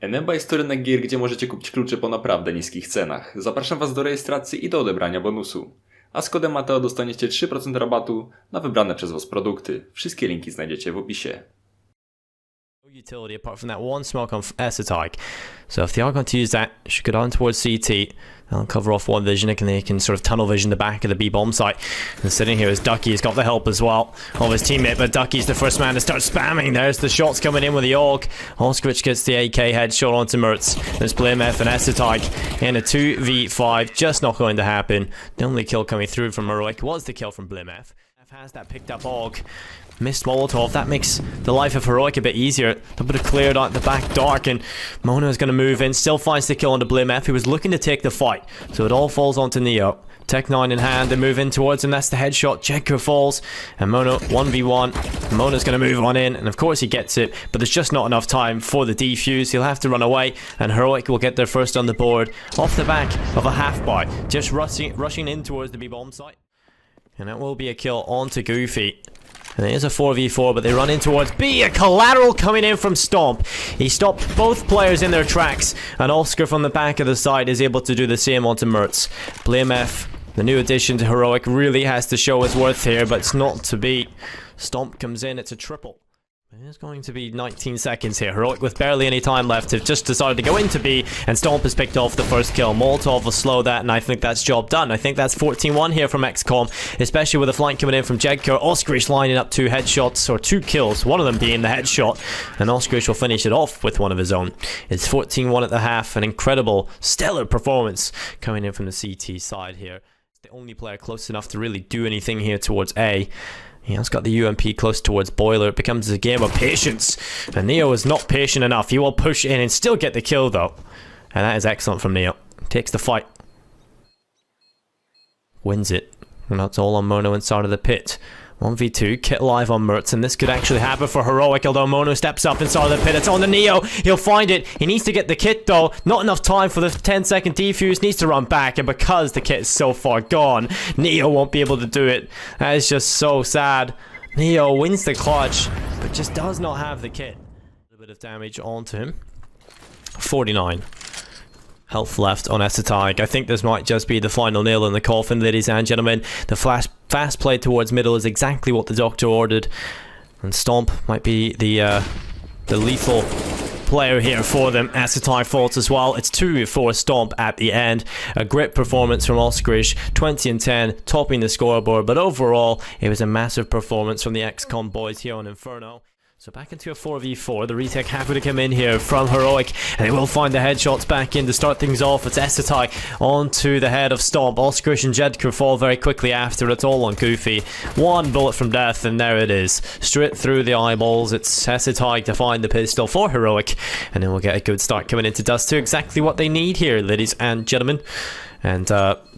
NMBA jest to rynek gier, gdzie możecie kupić klucze po naprawdę niskich cenach. Zapraszam Was do rejestracji i do odebrania bonusu. A z kodem Mateo dostaniecie 3% rabatu na wybrane przez Was produkty. Wszystkie linki znajdziecie w opisie. Utility apart from that one smoke on acetyke. So if they are going to use that, should go down towards CT. They'll cover off one vision, and they can sort of tunnel vision the back of the B bomb site. And sitting here is Ducky. He's got the help as well of his teammate, but Ducky's the first man to start spamming. There's the shots coming in with the AUG. Oskrich gets the AK headshot onto Mecz. There's BlameF and acetyke in a 2v5. Just not going to happen. The only kill coming through from Heroic was the kill from BlameF. Has that picked up AUG. Missed Molotov. That makes the life of Heroic a bit easier. They would have cleared out the back dark, and Mono is going to move in. Still finds the kill on the BlameF. He was looking to take the fight, so it all falls onto Neo. Tech 9 in hand. They move in towards him. That's the headshot. Csgo falls, and Mono 1v1. Mono's going to move on in, and of course he gets it, but there's just not enough time for the defuse. He'll have to run away, and Heroic will get there first on the board off the back of a half buy, just rushing in towards the B bomb site. And that will be a kill onto Goofy. And it is a 4v4, but they run in towards B. A collateral coming in from Stomp. He stopped both players in their tracks. And Oscar from the back of the side is able to do the same onto Mecz. BlameF, the new addition to Heroic, really has to show his worth here, but it's not to be. Stomp comes in, it's a triple. It is going to be 19 seconds here. Heroic with barely any time left have just decided to go into B, and Stomp has picked off the first kill. Molotov will slow that, and I think that's job done. I think that's 14-1 here from x-kom, especially with a flank coming in from Csgo. Oskrich lining up 2 headshots, or 2 kills, one of them being the headshot, and Oskrich will finish it off with one of his own. It's 14-1 at the half, an incredible, stellar performance coming in from the CT side here. It's the only player close enough to really do anything here towards A. He has got the UMP close towards Boiler. It becomes a game of patience. And Neo is not patient enough. He will push in and still get the kill though. And that is excellent from Neo. Takes the fight. Wins it. And that's all on Mono inside of the pit. 1v2, kit live on Mecz, and this could actually happen for Heroic, although Mono steps up inside of the pit. It's on the Neo. He'll find it. He needs to get the kit though. Not enough time for the 10-second defuse. Needs to run back, and because the kit is so far gone, Neo won't be able to do it. That is just so sad. Neo wins the clutch, but just does not have the kit. A bit of damage onto him. 49 health left on acetyke. I think this might just be the final nail in the coffin, ladies and gentlemen. The fast play towards middle is exactly what the doctor ordered, and Stomp might be the lethal player here for them. Acetyke falls as well. It's 2 for Stomp at the end. A great performance from Oskrich, 20 and 10, topping the scoreboard, but overall it was a massive performance from the x-kom boys here on Inferno. So back into a 4v4, the retake happy to come in here from Heroic, and they will find the headshots back in to start things off. It's acetyke onto the head of Stomp. Oskrich and Csgo fall very quickly after. It's all on Goofy. 1 bullet from death, and there it is. Straight through the eyeballs. It's acetyke to find the pistol for Heroic, and then we'll get a good start coming into Dust 2. Exactly what they need here, ladies and gentlemen. And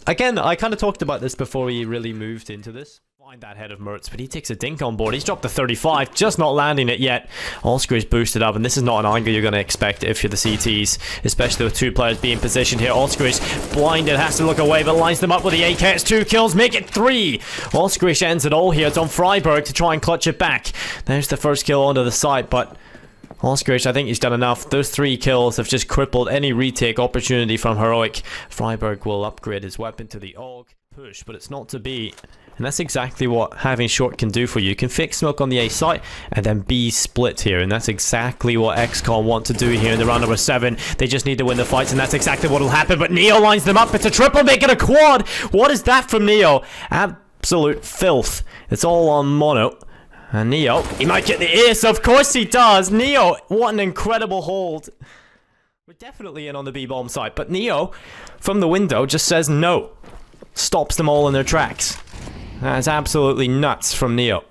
again, I kind of talked about this before we really moved into this. Find that head of Mecz, but he takes a dink on board. He's dropped the 35, just not landing it yet. Oskrich boosted up, and this is not an angle you're going to expect if you're the CTs, especially with 2 players being positioned here. Oskrich blinded, has to look away, but lines them up with the AK. It's 2 kills, make it 3. Oskrich ends it all here. It's on Freiburg to try and clutch it back. There's the first kill onto the site, but Oskrich, I think he's done enough. Those 3 kills have just crippled any retake opportunity from Heroic. Freiburg will upgrade his weapon to the AUG. Push, but it's not to be. And that's exactly what having short can do for you. You can fix smoke on the A site and then B split here, and that's exactly what x-kom want to do here in the round number 7. They just need to win the fights, and that's exactly what will happen. But Neo lines them up. It's a triple, make it a quad. What is that from Neo? Absolute filth. It's all on Mono. And Neo, he might get the ace. Of course he does. Neo, what an incredible hold. We're definitely in on the B bomb site, but Neo from the window just says no. Stops them all in their tracks. That's absolutely nuts from Neo.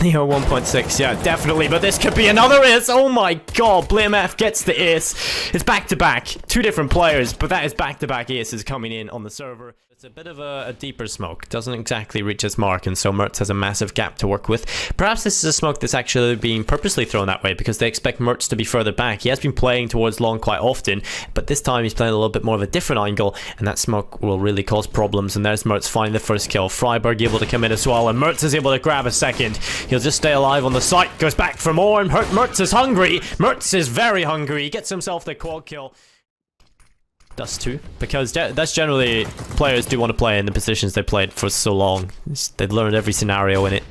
Neo 1.6, yeah, definitely, but this could be another ace. Oh my god, BlameF gets the ace. It's back-to-back. 2 different players, but that is back-to-back aces coming in on the server. It's a bit of a deeper smoke, doesn't exactly reach its mark, and so Mecz has a massive gap to work with. Perhaps this is a smoke that's actually being purposely thrown that way because they expect Mecz to be further back. He has been playing towards long quite often, but this time he's playing a little bit more of a different angle, and that smoke will really cause problems. And there's Mecz finding the first kill. Freiburg able to come in as well, and Mecz is able to grab a second. He'll just stay alive on the site, goes back for more, and Mecz is hungry. Mecz is very hungry. He gets himself the quad kill. Does too, because that's generally players do want to play in the positions they played for so long. They've learned every scenario in it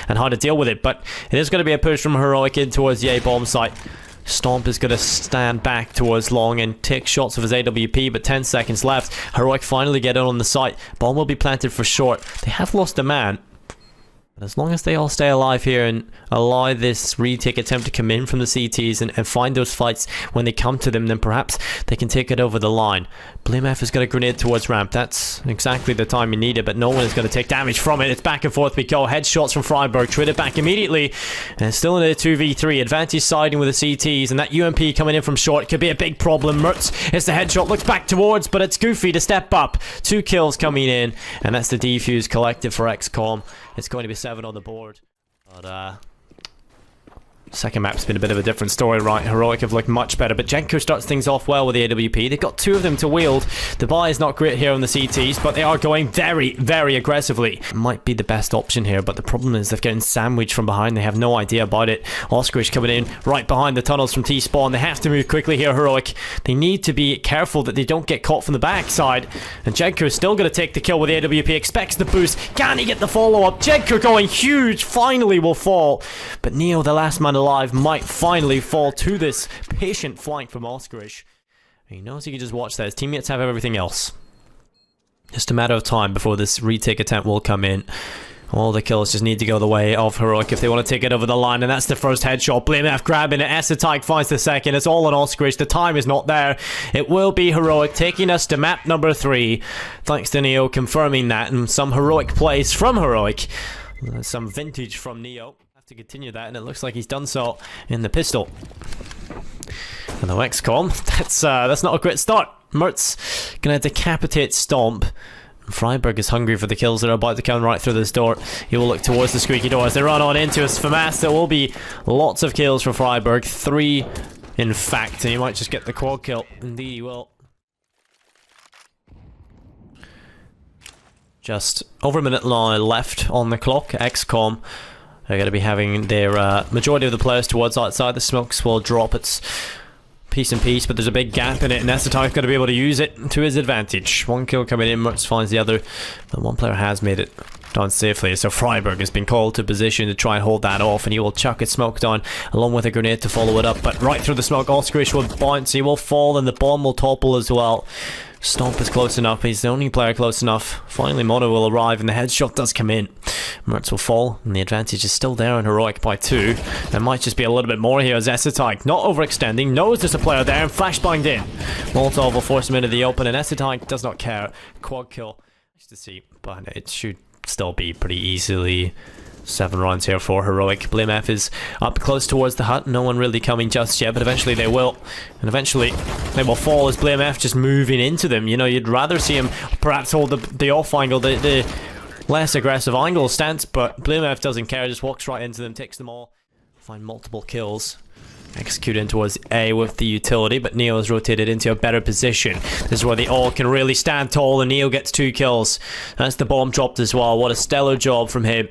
and how to deal with it, but it is going to be a push from Heroic in towards the A bomb site. Stomp is going to stand back towards long and take shots of his AWP, but 10 seconds left. Heroic finally get in on the site. Bomb will be planted for short. They have lost a man. But as long as they all stay alive here and allow this retake attempt to come in from the CTs and find those fights when they come to them, then perhaps they can take it over the line. BlameF is going to grenade towards ramp. That's exactly the time you need it, but no one is going to take damage from it. It's back and forth we go. Headshots from Freiburg. Traded back immediately. And it's still in a 2v3. Advantage siding with the CTs, and that UMP coming in from short could be a big problem. Mecz is the headshot. Looks back towards, but it's Goofy to step up. 2 kills coming in, and that's the defuse collective for x-kom. It's going to be 7 on the board. But, second map's been a bit of a different story, right? Heroic have looked much better, but Csgo starts things off well with the AWP. They've got 2 of them to wield. The buy is not great here on the CTs, but they are going very, very aggressively. Might be the best option here, but the problem is they're getting sandwiched from behind. They have no idea about it. Oskarish coming in right behind the tunnels from T-spawn. They have to move quickly here, Heroic. They need to be careful that they don't get caught from the backside. And Csgo is still going to take the kill with the AWP. Expects the boost. Can he get the follow-up? Csgo going huge. Finally will fall. But Neo, the last man alive, might finally fall to this patient flank from Oskarish. He knows he can just watch that. His teammates have everything else. Just a matter of time before this retake attempt will come in. All the kills just need to go the way of Heroic if they want to take it over the line, and that's the first headshot. BlameF grabbing it. Essetike finds the second. It's all on Oskarish. The time is not there. It will be Heroic taking us to map number 3. Thanks to Neo confirming that, and some heroic plays from Heroic. Some vintage from Neo. To continue that, and it looks like he's done so in the pistol. And the x-kom, that's not a great start. Mecz gonna decapitate Stomp. Freiburg is hungry for the kills that are about to come right through this door. He will look towards the squeaky door as they run on into us. FAMAS, there will be lots of kills for Freiburg. 3 in fact, and he might just get the quad kill. Indeed he will. Just over a minute now left on the clock. x-kom are going to be having their majority of the players towards outside. The smokes will drop its piece in piece, but there's a big gap in it, and Essetike's going to be able to use it to his advantage. 1 kill coming in, Mecz finds the other, but 1 player has made it down safely. So Freiburg has been called to position to try and hold that off, and he will chuck his smoke down along with a grenade to follow it up. But right through the smoke, Oskarish will bounce, he will fall, and the bomb will topple as well. Stomp is close enough. He's the only player close enough. Finally, Mono will arrive, and the headshot does come in. Mecz will fall, and the advantage is still there on Heroic by 2. There might just be a little bit more here as Essetike, not overextending, knows there's a player there, and flashbanged in. Molotov will force him into the open, and Essetike does not care. Quad kill. Nice to see, but it should still be pretty easily 7 rounds here for Heroic. BlameF is up close towards the hut. No one really coming just yet, but eventually they will. And eventually they will fall as BlameF just moving into them. You know, you'd rather see him perhaps hold the off angle, the less aggressive angle stance, but BlameF doesn't care. Just walks right into them, takes them all. Find multiple kills. Execute in towards A with the utility, but Neo is rotated into a better position. This is where they all can really stand tall, and Neo gets 2 kills. That's the bomb dropped as well. What a stellar job from him.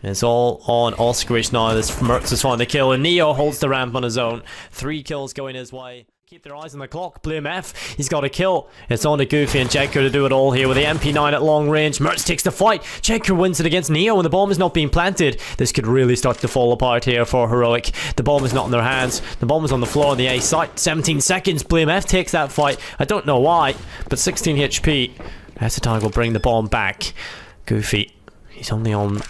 It's all on Oskarish now. This Mecz is finding the kill, and Neo holds the ramp on his own. 3 kills going his way. Keep their eyes on the clock. BlameF, he's got a kill. It's on to Goofy and Csgo to do it all here with the MP9 at long range. Mecz takes the fight. Csgo wins it against Neo, and the bomb is not being planted. This could really start to fall apart here for Heroic. The bomb is not in their hands. The bomb is on the floor on the A site. 17 seconds. BlameF takes that fight. I don't know why, but 16 HP. Essetike will bring the bomb back. Goofy, he's only on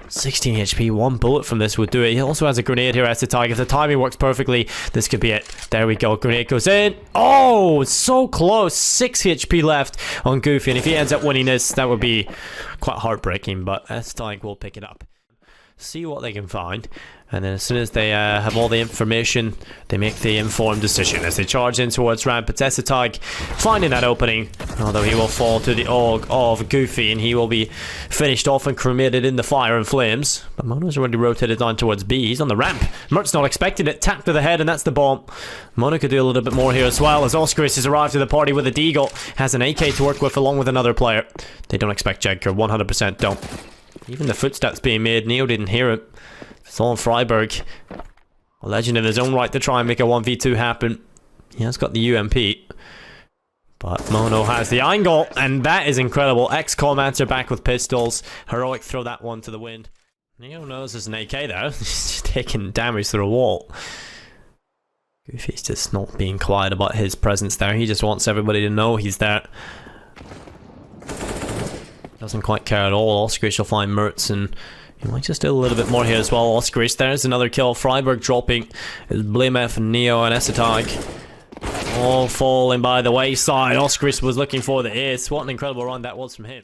16 HP, 1 bullet from this would do it. He also has a grenade here, Essetike. If the timing works perfectly, this could be it. There we go, grenade goes in. Oh, so close. 6 HP left on Goofy, and if he ends up winning this, that would be quite heartbreaking, but Essetike will pick it up. see what they can find, and then as soon as they have all the information, they make the informed decision as they charge in towards ramp. It's Esatag finding that opening, although he will fall to the AUG of Goofy, and he will be finished off and cremated in the fire and flames. But Mono's already rotated down towards B. He's on the ramp. Mert's not expecting it. Tap to the head, and that's the bomb. Mono could do a little bit more here as well, as Oscaris has arrived to the party with a Deagle. Has an AK to work with along with another player. They don't expect Csgo, 100% don't. Even the footsteps being made, Neo didn't hear it. It's all Freiburg. A legend in his own right to try and make a 1v2 happen. He has got the UMP. But Mono has the angle, and that is incredible. x-kom answer back with pistols. Heroic throw that one to the wind. Neo knows there's an AK there. He's taking damage through a wall. Goofy's just not being quiet about his presence there. He just wants everybody to know he's there. Doesn't quite care at all. Oscaris will find Mertz, and he might just do a little bit more here as well. Oscaris, there's another kill. Freiburg dropping. It's Blimef, Neo, and Esatag all falling by the wayside. Oscaris was looking for the ace. What an incredible run that was from him.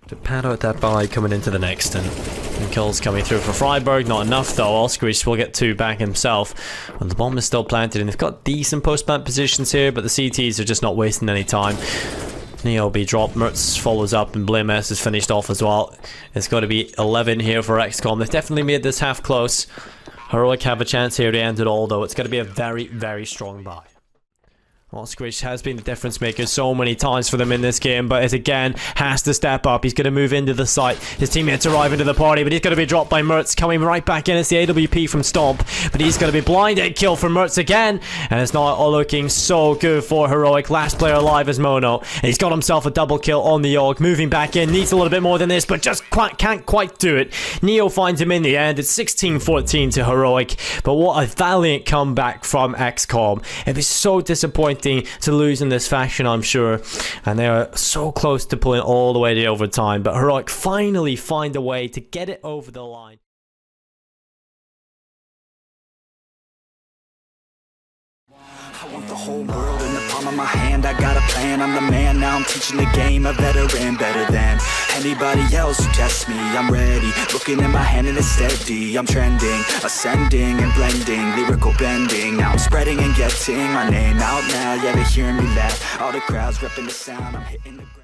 To pad out that buy coming into the next, and kills coming through for Freiburg. Not enough though. Oscaris will get 2 back himself. Well, the bomb is still planted, and they've got decent post-plant positions here, but the CTs are just not wasting any time. Neo be dropped, Mertz follows up, and Blames is finished off as well. It's got to be 11 here for x-kom. They've definitely made this half close. Heroic have a chance here to end it all, though. It's going to be a very, very strong buy. Oscaris has been the difference maker so many times for them in this game, but it again has to step up. He's going to move into the site. His teammates arrive into the party, but he's going to be dropped by Mertz. Coming right back in, it's the AWP from Stomp, but he's going to be blinded. Kill for Mertz again, and it's not all looking so good for Heroic. Last player alive is Mono, and he's got himself a double kill on the AUG. Moving back in, needs a little bit more than this, but just can't quite do it. Neo finds him in the end. It's 16-14 to Heroic, but what a valiant comeback from x-kom. It was so disappointing to lose in this fashion, I'm sure, and they are so close to pulling all the way to overtime, but Heroic finally find a way to get it over the line. I want the whole world in the palm of my hand. I got a plan, I'm the man. Now I'm teaching the game, a veteran, better than anybody else who tests me. I'm ready, looking at my hand and it's steady. I'm trending, ascending and blending, lyrical bending. Now I'm spreading and getting my name out now. Yeah, they're hearing me laugh. All the crowds repping the sound, I'm hitting the ground.